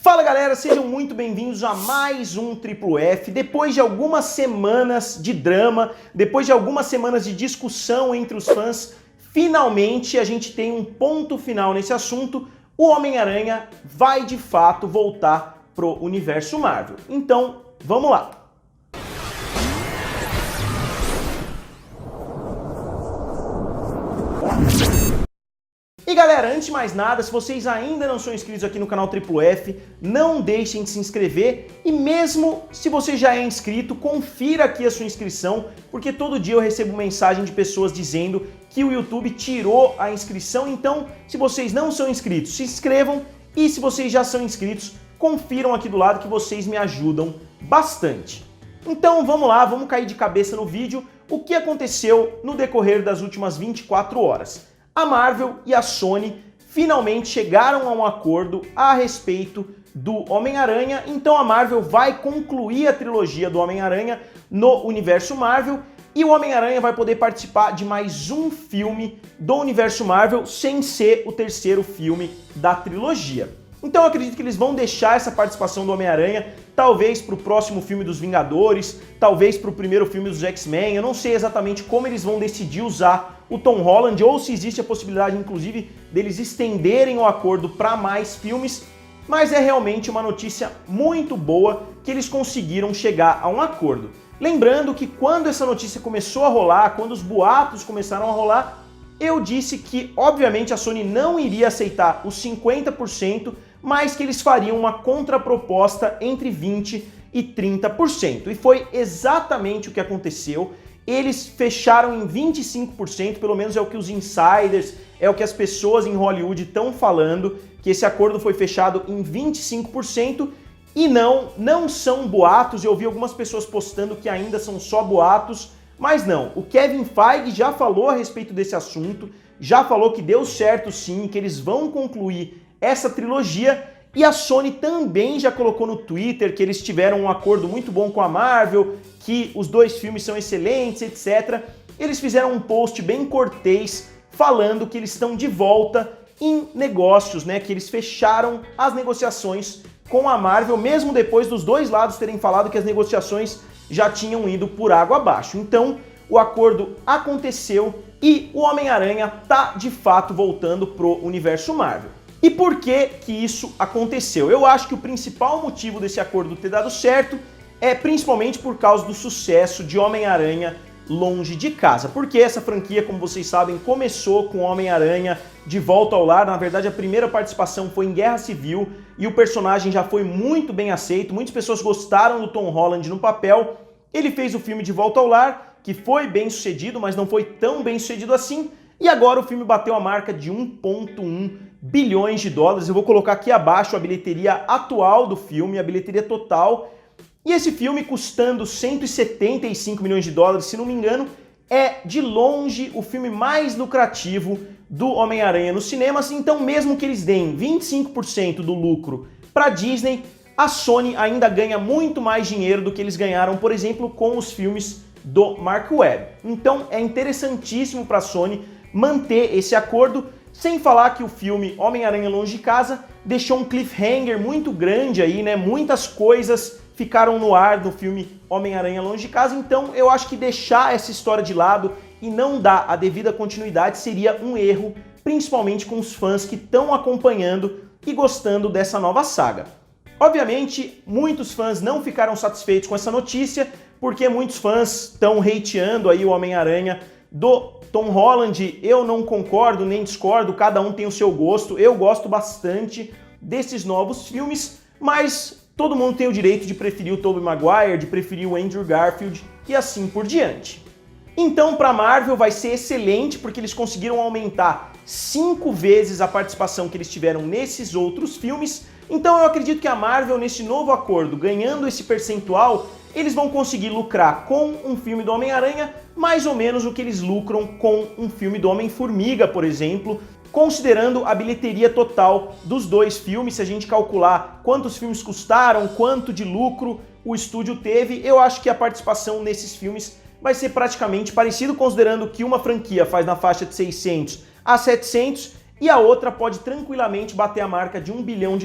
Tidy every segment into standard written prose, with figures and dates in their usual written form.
Fala galera, sejam muito bem-vindos a mais um Triplo F. Depois de algumas semanas de drama, depois de algumas semanas de discussão entre os fãs, finalmente a gente tem um ponto final nesse assunto. O Homem-Aranha vai de fato voltar pro universo Marvel. Então, vamos lá. E galera, antes de mais nada, se vocês ainda não são inscritos aqui no canal Triplo F, não deixem de se inscrever e mesmo se você já é inscrito, confira aqui a sua inscrição, porque todo dia eu recebo mensagem de pessoas dizendo que o YouTube tirou a inscrição, então se vocês não são inscritos, se inscrevam e se vocês já são inscritos, confiram aqui do lado que vocês me ajudam bastante. Então vamos lá, vamos cair de cabeça no vídeo, o que aconteceu no decorrer das últimas 24 horas. A Marvel e a Sony finalmente chegaram a um acordo a respeito do Homem-Aranha, então a Marvel vai concluir a trilogia do Homem-Aranha no universo Marvel e o Homem-Aranha vai poder participar de mais um filme do universo Marvel sem ser o terceiro filme da trilogia. Então eu acredito que eles vão deixar essa participação do Homem-Aranha talvez para o próximo filme dos Vingadores, talvez para o primeiro filme dos X-Men, eu não sei exatamente como eles vão decidir usar o Tom Holland ou se existe a possibilidade inclusive deles estenderem o acordo para mais filmes, mas é realmente uma notícia muito boa que eles conseguiram chegar a um acordo. Lembrando que quando essa notícia começou a rolar, quando os boatos começaram a rolar, eu disse que obviamente a Sony não iria aceitar os 50%, mas que eles fariam uma contraproposta entre 20% e 30%. E foi exatamente o que aconteceu. Eles fecharam em 25%, pelo menos é o que os insiders, é o que as pessoas em Hollywood estão falando, que esse acordo foi fechado em 25%, e não são boatos, eu vi algumas pessoas postando que ainda são só boatos, mas não, o Kevin Feige já falou a respeito desse assunto, já falou que deu certo sim, que eles vão concluir essa trilogia, e a Sony também já colocou no Twitter que eles tiveram um acordo muito bom com a Marvel, que os dois filmes são excelentes, etc. Eles fizeram um post bem cortês falando que eles estão de volta em negócios, né? Que eles fecharam as negociações com a Marvel, mesmo depois dos dois lados terem falado que as negociações já tinham ido por água abaixo. Então, o acordo aconteceu e o Homem-Aranha tá de fato voltando pro universo Marvel. E por que que isso aconteceu? Eu acho que o principal motivo desse acordo ter dado certo é principalmente por causa do sucesso de Homem-Aranha Longe de Casa. Porque essa franquia, como vocês sabem, começou com Homem-Aranha de Volta ao Lar. Na verdade, a primeira participação foi em Guerra Civil e o personagem já foi muito bem aceito. Muitas pessoas gostaram do Tom Holland no papel. Ele fez o filme De Volta ao Lar, que foi bem sucedido, mas não foi tão bem sucedido assim. E agora o filme bateu a marca de 1,1 bilhões de dólares. Eu vou colocar aqui abaixo a bilheteria atual do filme, a bilheteria total. E esse filme custando 175 milhões de dólares, se não me engano, é de longe o filme mais lucrativo do Homem-Aranha nos cinemas. Então mesmo que eles deem 25% do lucro para Disney, a Sony ainda ganha muito mais dinheiro do que eles ganharam, por exemplo, com os filmes do Mark Webb. Então é interessantíssimo para a Sony manter esse acordo, sem falar que o filme Homem-Aranha Longe de Casa deixou um cliffhanger muito grande aí, né? Muitas coisas ficaram no ar no filme Homem-Aranha Longe de Casa, então eu acho que deixar essa história de lado e não dar a devida continuidade seria um erro, principalmente com os fãs que estão acompanhando e gostando dessa nova saga. Obviamente, muitos fãs não ficaram satisfeitos com essa notícia, porque muitos fãs estão hateando aí o Homem-Aranha do Tom Holland. Eu não concordo nem discordo, cada um tem o seu gosto. Eu gosto bastante desses novos filmes, mas todo mundo tem o direito de preferir o Tobey Maguire, de preferir o Andrew Garfield e assim por diante. Então, para a Marvel vai ser excelente, porque eles conseguiram aumentar 5 vezes a participação que eles tiveram nesses outros filmes. Então eu acredito que a Marvel, nesse novo acordo, ganhando esse percentual, eles vão conseguir lucrar com um filme do Homem-Aranha mais ou menos o que eles lucram com um filme do Homem-Formiga, por exemplo, considerando a bilheteria total dos dois filmes. Se a gente calcular quantos filmes custaram, quanto de lucro o estúdio teve, eu acho que a participação nesses filmes vai ser praticamente parecido, considerando que uma franquia faz na faixa de 600 a 700, e a outra pode tranquilamente bater a marca de $1 bilhão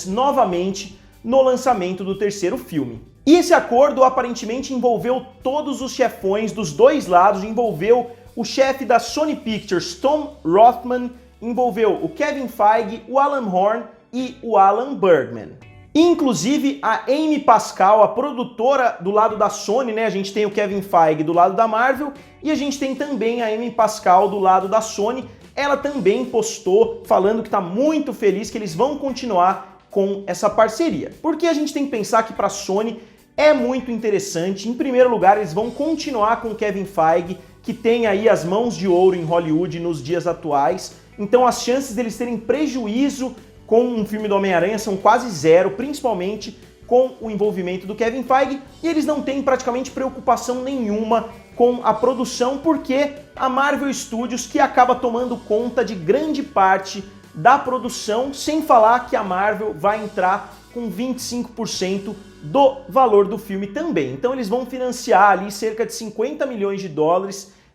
novamente no lançamento do terceiro filme. E esse acordo aparentemente envolveu todos os chefões dos dois lados, envolveu o chefe da Sony Pictures, Tom Rothman, envolveu o Kevin Feige, o Alan Horn e o Alan Bergman. Inclusive a Amy Pascal, a produtora do lado da Sony, né? A gente tem o Kevin Feige do lado da Marvel e a gente tem também a Amy Pascal do lado da Sony. Ela também postou falando que está muito feliz que eles vão continuar com essa parceria. Porque a gente tem que pensar que para a Sony é muito interessante. Em primeiro lugar, eles vão continuar com o Kevin Feige, que tem aí as mãos de ouro em Hollywood nos dias atuais. Então as chances deles terem prejuízo com um filme do Homem-Aranha são quase zero, principalmente com o envolvimento do Kevin Feige, e eles não têm praticamente preocupação nenhuma com a produção, porque a Marvel Studios que acaba tomando conta de grande parte da produção, sem falar que a Marvel vai entrar com 25% do valor do filme também. Então eles vão financiar ali cerca de $50 milhões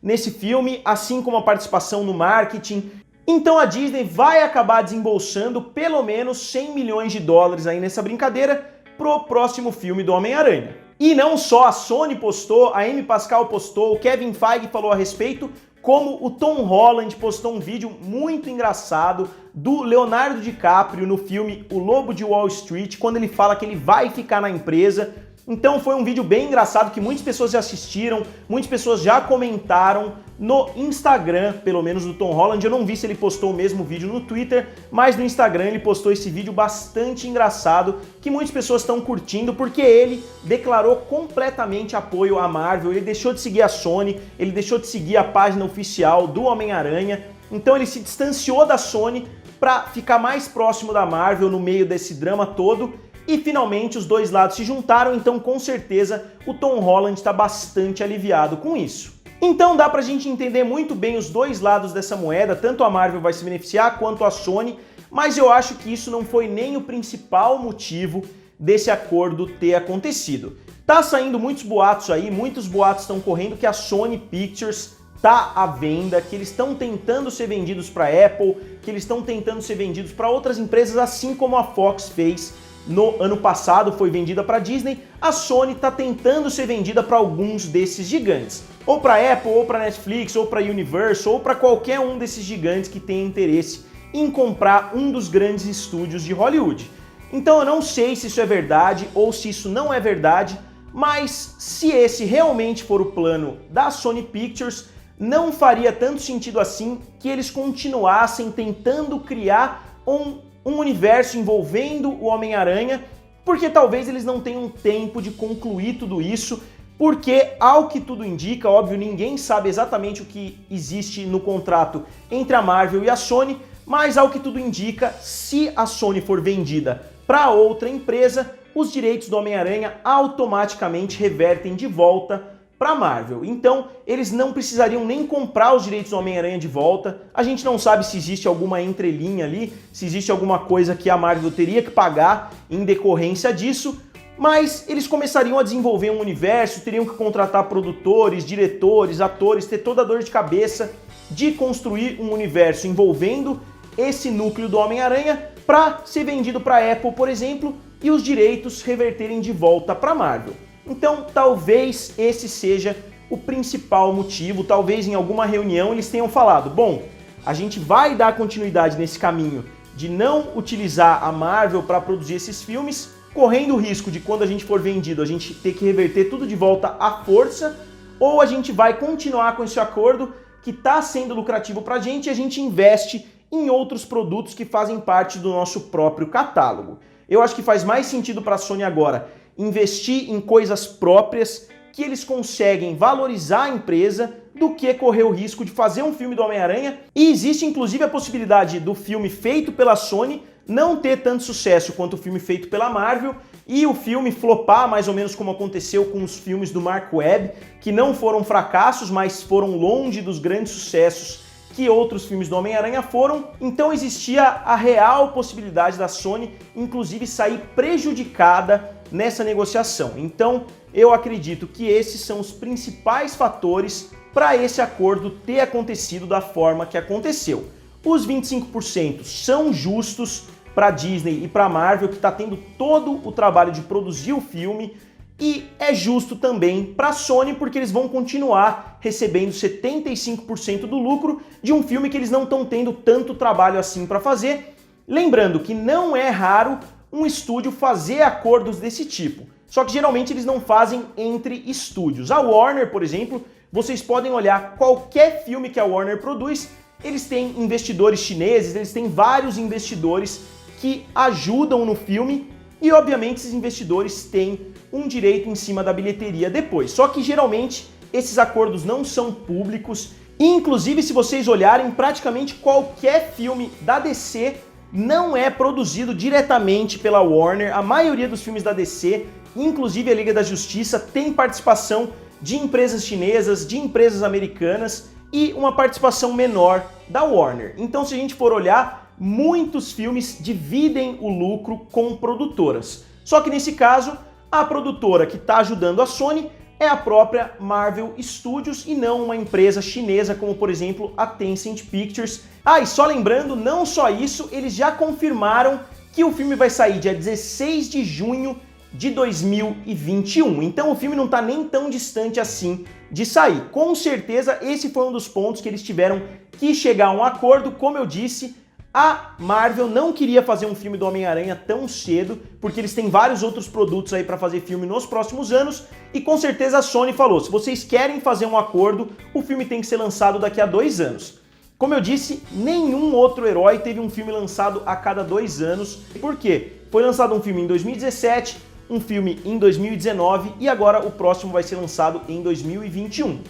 nesse filme, assim como a participação no marketing. Então a Disney vai acabar desembolsando pelo menos $100 milhões aí nessa brincadeira pro próximo filme do Homem-Aranha. E não só a Sony postou, a Amy Pascal postou, o Kevin Feige falou a respeito, como o Tom Holland postou um vídeo muito engraçado do Leonardo DiCaprio no filme O Lobo de Wall Street, quando ele fala que ele vai ficar na empresa. Então foi um vídeo bem engraçado que muitas pessoas já assistiram, muitas pessoas já comentaram no Instagram, pelo menos do Tom Holland. Eu não vi se ele postou o mesmo vídeo no Twitter, mas no Instagram ele postou esse vídeo bastante engraçado que muitas pessoas estão curtindo porque ele declarou completamente apoio à Marvel, ele deixou de seguir a Sony, ele deixou de seguir a página oficial do Homem-Aranha, então ele se distanciou da Sony para ficar mais próximo da Marvel no meio desse drama todo. E finalmente os dois lados se juntaram, então com certeza o Tom Holland está bastante aliviado com isso. Então dá pra gente entender muito bem os dois lados dessa moeda, tanto a Marvel vai se beneficiar quanto a Sony, mas eu acho que isso não foi nem o principal motivo desse acordo ter acontecido. Tá saindo muitos boatos aí, muitos boatos estão correndo que a Sony Pictures tá à venda, que eles estão tentando ser vendidos para Apple, que eles estão tentando ser vendidos para outras empresas, assim como a Fox fez no ano passado, foi vendida para a Disney. A Sony está tentando ser vendida para alguns desses gigantes, ou para Apple, ou para Netflix, ou para Universal, ou para qualquer um desses gigantes que tenha interesse em comprar um dos grandes estúdios de Hollywood. Então eu não sei se isso é verdade ou se isso não é verdade, mas se esse realmente for o plano da Sony Pictures, não faria tanto sentido assim que eles continuassem tentando criar um universo envolvendo o Homem-Aranha, porque talvez eles não tenham tempo de concluir tudo isso, porque, ao que tudo indica, óbvio, ninguém sabe exatamente o que existe no contrato entre a Marvel e a Sony, mas ao que tudo indica, se a Sony for vendida para outra empresa, os direitos do Homem-Aranha automaticamente revertem de volta para a Marvel. Então, eles não precisariam nem comprar os direitos do Homem-Aranha de volta. A gente não sabe se existe alguma entrelinha ali, se existe alguma coisa que a Marvel teria que pagar em decorrência disso, mas eles começariam a desenvolver um universo, teriam que contratar produtores, diretores, atores, ter toda a dor de cabeça de construir um universo envolvendo esse núcleo do Homem-Aranha para ser vendido para a Apple, por exemplo, e os direitos reverterem de volta para a Marvel. Então, talvez esse seja o principal motivo, talvez em alguma reunião eles tenham falado, bom, a gente vai dar continuidade nesse caminho de não utilizar a Marvel para produzir esses filmes, correndo o risco de quando a gente for vendido a gente ter que reverter tudo de volta à força, ou a gente vai continuar com esse acordo que está sendo lucrativo para a gente e a gente investe em outros produtos que fazem parte do nosso próprio catálogo. Eu acho que faz mais sentido para a Sony agora investir em coisas próprias que eles conseguem valorizar a empresa do que correr o risco de fazer um filme do Homem-Aranha. E existe inclusive a possibilidade do filme feito pela Sony não ter tanto sucesso quanto o filme feito pela Marvel e o filme flopar, mais ou menos como aconteceu com os filmes do Mark Webb, que não foram fracassos, mas foram longe dos grandes sucessos que outros filmes do Homem-Aranha foram. Então existia a real possibilidade da Sony, inclusive, sair prejudicada nessa negociação. Então eu acredito que esses são os principais fatores para esse acordo ter acontecido da forma que aconteceu. Os 25% são justos para Disney e para Marvel, que está tendo todo o trabalho de produzir o filme, e é justo também para a Sony, porque eles vão continuar recebendo 75% do lucro de um filme que eles não estão tendo tanto trabalho assim para fazer. Lembrando que não é raro um estúdio fazer acordos desse tipo, só que geralmente eles não fazem entre estúdios. A Warner, por exemplo, vocês podem olhar qualquer filme que a Warner produz, eles têm investidores chineses, eles têm vários investidores que ajudam no filme e, obviamente, esses investidores têm um direito em cima da bilheteria depois. Só que, geralmente, esses acordos não são públicos. Inclusive, se vocês olharem, praticamente qualquer filme da DC não é produzido diretamente pela Warner. A maioria dos filmes da DC, inclusive a Liga da Justiça, tem participação de empresas chinesas, de empresas americanas e uma participação menor da Warner. Então, se a gente for olhar, muitos filmes dividem o lucro com produtoras. Só que nesse caso, a produtora que está ajudando a Sony é a própria Marvel Studios e não uma empresa chinesa como, por exemplo, a Tencent Pictures. Ah, e só lembrando, não só isso, eles já confirmaram que o filme vai sair dia 16 de junho de 2021. Então o filme não está nem tão distante assim de sair. Com certeza esse foi um dos pontos que eles tiveram que chegar a um acordo. Como eu disse, a Marvel não queria fazer um filme do Homem-Aranha tão cedo, porque eles têm vários outros produtos aí para fazer filme nos próximos anos, e com certeza a Sony falou, se vocês querem fazer um acordo, o filme tem que ser lançado daqui a 2 anos. Como eu disse, nenhum outro herói teve um filme lançado a cada 2 anos. Por quê? Foi lançado um filme em 2017, um filme em 2019 e agora o próximo vai ser lançado em 2021.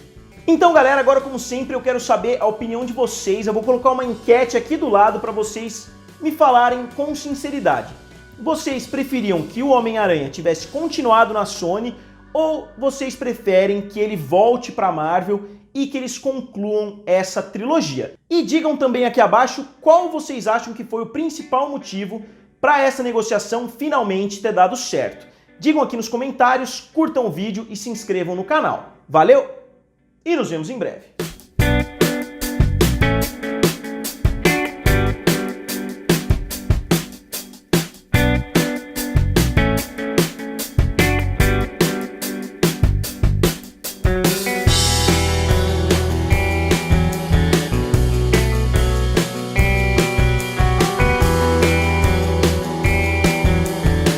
Então, galera, agora como sempre eu quero saber a opinião de vocês. Eu vou colocar uma enquete aqui do lado para vocês me falarem com sinceridade. Vocês preferiam que o Homem-Aranha tivesse continuado na Sony ou vocês preferem que ele volte para a Marvel e que eles concluam essa trilogia? E digam também aqui abaixo qual vocês acham que foi o principal motivo para essa negociação finalmente ter dado certo. Digam aqui nos comentários, curtam o vídeo e se inscrevam no canal. Valeu e nos vemos em breve.